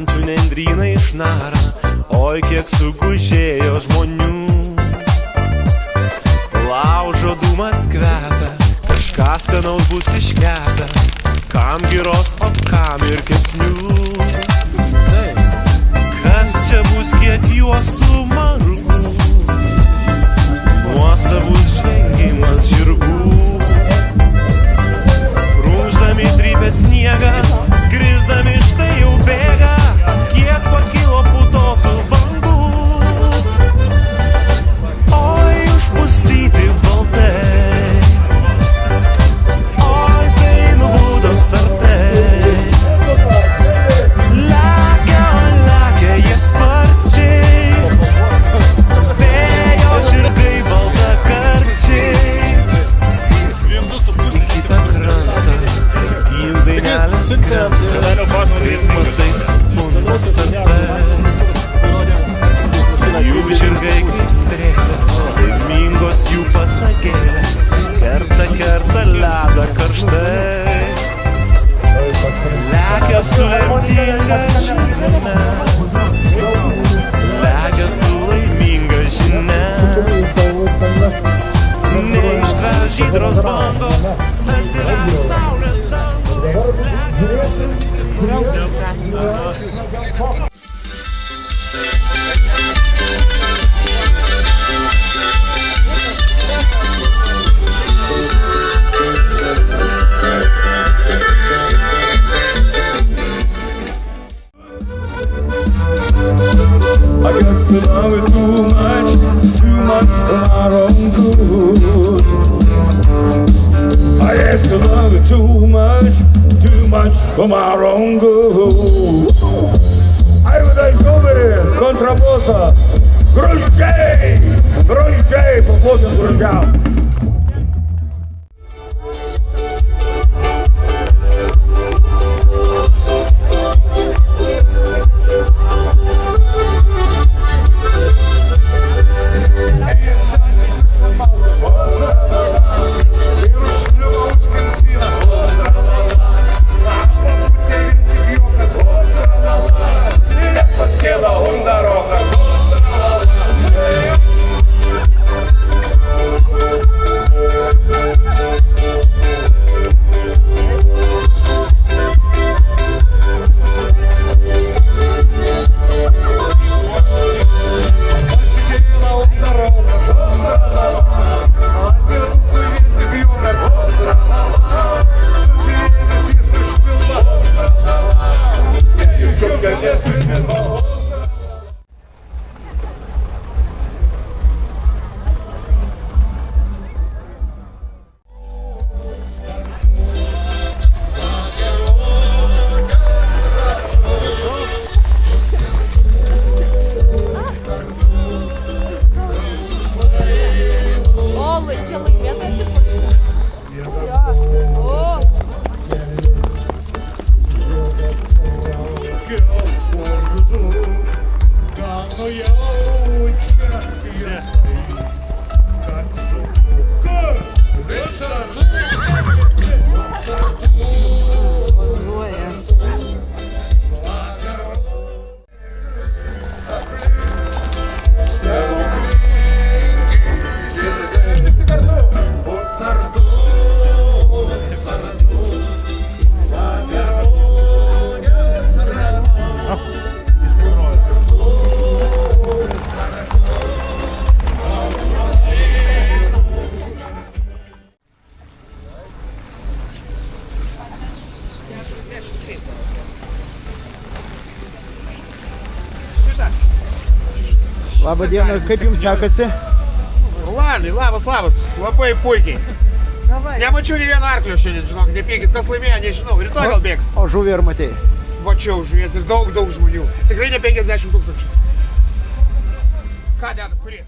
ančių nendrynai išnara, oi kiek sugužėjo žmonių. Laužo dūmas kvepia, kažką skanaus bus iškepę, kam giros, o kam ir kepsnių. Kas čia bus, kiek juostų margų, nuostabus žvengimas žirgų. Rūždami trypę sniegą, skrisdami štai jau bėga, kiek pakilo putotų bangų. Oi, užpustyti baltai, oi, tai nubudo sartai. Lekia jie sparčiai, vėjo žirgai baltakarčiai. Į kitą krantą, jų dainelės krenta, kaip matai sekundos sartai. Jų žirgai kaip strėlės, laimingos jų pasakėlės, kerta ledą karštai. Lekia su lemtinga žinia, lekia su laiminga žinia. Neištver žydros bangos, atsiver saulės dangus. I guess I love it too much for my own good. I guess I love it too much for my own good. I would like over контрабоса, грузчей, походим грузям. Labą dieną, kaip jums sekasi? Labas, labai puikiai. Nemačiau nei vieno arklio šiandien, žinok, nepykit, kas laimėjo, nežinau, rytoj gal bėgs. O žuvį ar matei? Mačiau žuvies ir daug žmonių, tikrai ne 50 000. Ką dedam, kurie?